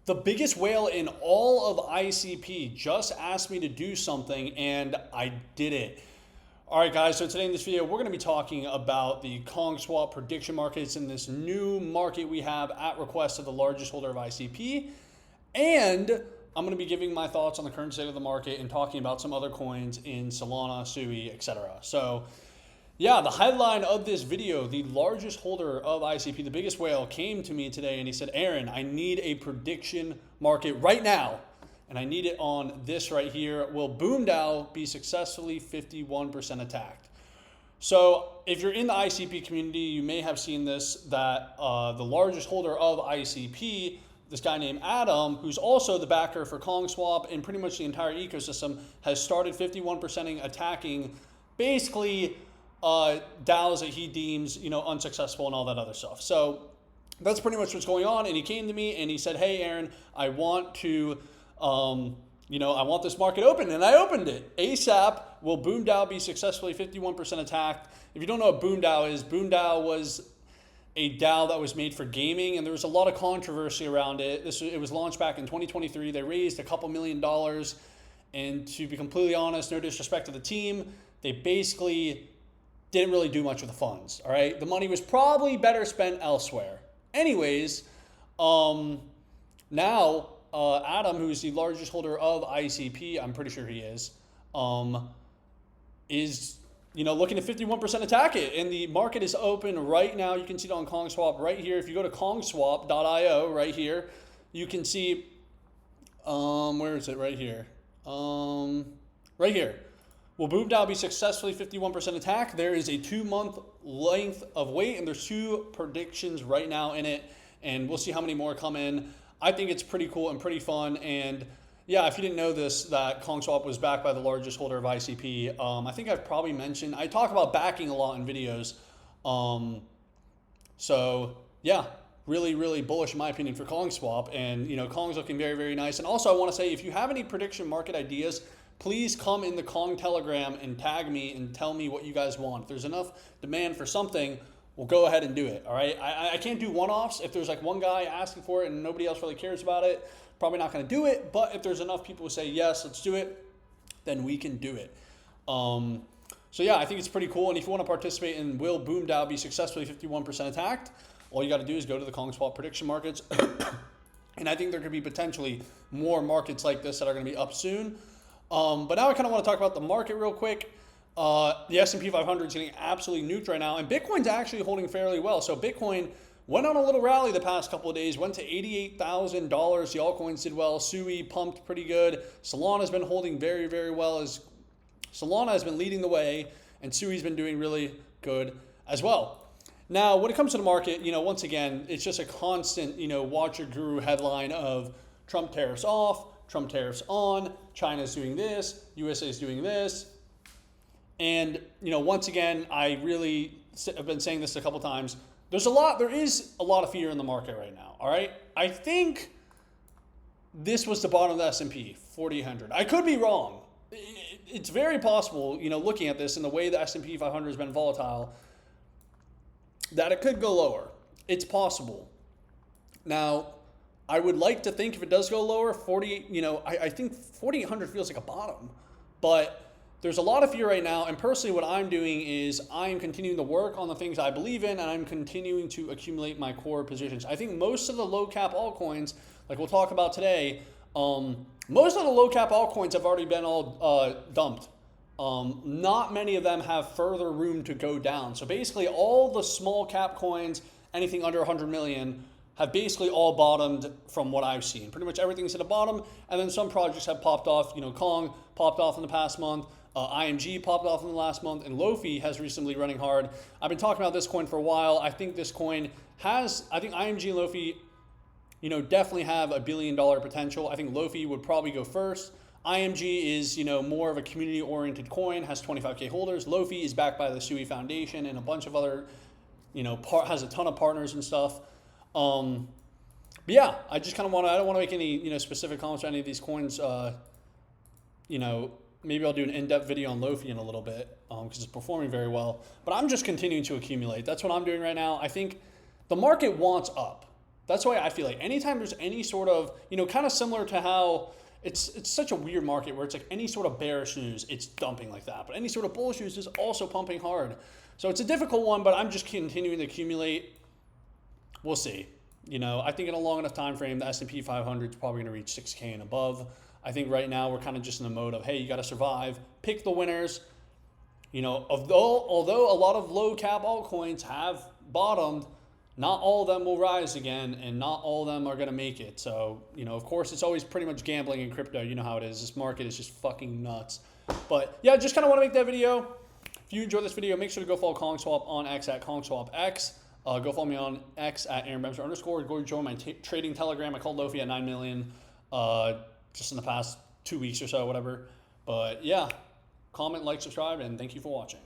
The biggest whale in all of ICP just asked me to do something and I did it. All right, guys, so today in this video, we're going to be talking about the Kong swap prediction markets in this new market we have at request of the largest holder of ICP. And I'm going to be giving my thoughts on the current state of the market and talking about some other coins in Solana, Sui, etc. So yeah, the headline of this video, the largest holder of ICP, the biggest whale, came to me today and he said, Aaron, I need a prediction market right now. And I need it on this right here. Will BoomDAO be successfully 51% attacked? So if you're in the ICP community, you may have seen this, that the largest holder of ICP, this guy named Adam, who's also the backer for Kong Swap and pretty much the entire ecosystem, has started 51%ing attacking basically DAOs that he deems, unsuccessful and all that other stuff. So that's pretty much what's going on. And he came to me and he said, hey, Aaron, I want to, I want this market open. And I opened it ASAP. Will BoomDAO be successfully 51% attacked? If you don't know what BoomDAO is, BoomDAO was a DAO that was made for gaming, and there was a lot of controversy around it. It was launched back in 2023. They raised a couple $1 million. And to be completely honest, no disrespect to the team, they basically didn't really do much with the funds, all right? The money was probably better spent elsewhere. Anyways, now Adam, who's the largest holder of ICP, I'm pretty sure he is looking to 51% attack it. And the market is open right now. You can see it on KongSwap right here. If you go to kongswap.io right here, you can see, where is it? Right here. Right here. Will BoomDAO be successfully 51% attack? There is a 2-month length of wait, and there's 2 predictions right now in it, and we'll see how many more come in. I think it's pretty cool and pretty fun, and yeah, if you didn't know this, that KongSwap was backed by the largest holder of ICP. I think I've probably mentioned, I talk about backing a lot in videos. So yeah, really, really bullish in my opinion for KongSwap, and Kong's looking very, very nice. And also I want to say, if you have any prediction market ideas, please come in the Kong Telegram and tag me and tell me what you guys want. If there's enough demand for something, we'll go ahead and do it, all right? I can't do one-offs. If there's like one guy asking for it and nobody else really cares about it, probably not gonna do it. But if there's enough people who say, yes, let's do it, then we can do it. So yeah, I think it's pretty cool. And if you wanna participate in Will BoomDAO be successfully 51% attacked, all you gotta do is go to the KongSwap prediction markets. And I think there could be potentially more markets like this that are gonna be up soon. But now I kind of want to talk about the market real quick. The S&P 500 is getting absolutely nuked right now, and Bitcoin's actually holding fairly well. So Bitcoin went on a little rally the past couple of days, went to $88,000. The altcoins did well. Sui pumped pretty good. Solana's been holding very, very well. Solana has been leading the way, and Sui's been doing really good as well. Now, when it comes to the market, once again, it's just a constant, watch your guru headline of Trump tariffs off, Trump tariffs on, China's doing this, USA is doing this. And, once again, I really have been saying this a couple times. There is a lot of fear in the market right now, all right? I think this was the bottom of the S&P, 4,800. I could be wrong. It's very possible, looking at this and the way the S&P 500 has been volatile, that it could go lower. It's possible. Now, I would like to think if it does go lower, I think 4,800 feels like a bottom, but there's a lot of fear right now. And personally, what I'm doing is I'm continuing to work on the things I believe in, and I'm continuing to accumulate my core positions. I think most of the low cap altcoins, like we'll talk about today, most of the low cap altcoins have already been all dumped. Not many of them have further room to go down. So basically all the small cap coins, anything under 100 million, have basically all bottomed from what I've seen. Pretty much everything's at the bottom, and then some projects have popped off. Kong popped off in the past month, IMG popped off in the last month, and Lofi has recently running hard. I've been talking about this coin for a while. I think this coin I think IMG and Lofi, definitely have $1 billion potential. I think Lofi would probably go first. IMG is, more of a community-oriented coin, has 25K holders. Lofi is backed by the Sui Foundation and a bunch of other, has a ton of partners and stuff. But yeah, I just kind of I don't want to make any, specific comments on any of these coins. Maybe I'll do an in-depth video on Lofi in a little bit because it's performing very well. But I'm just continuing to accumulate. That's what I'm doing right now. I think the market wants up. That's why I feel like anytime there's any sort of, kind of similar to how it's such a weird market where it's like any sort of bearish news, it's dumping like that. But any sort of bullish news is also pumping hard. So it's a difficult one, but I'm just continuing to accumulate. We'll see. I think in a long enough time frame, the S&P 500 is probably going to reach 6K and above. I think right now we're kind of just in the mode of, hey, you got to survive, pick the winners. Although a lot of low cap altcoins have bottomed, not all of them will rise again, and not all of them are going to make it. So, of course, it's always pretty much gambling in crypto. You know how it is. This market is just fucking nuts. But yeah, just kind of want to make that video. If you enjoyed this video, make sure to go follow CoinSwap on X at CoinSwapX. Go follow me on X at @AaronBemser_. Go join my trading Telegram. I called Lofi at 9 million just in the past 2 weeks or so, whatever. But yeah, comment, like, subscribe, and thank you for watching.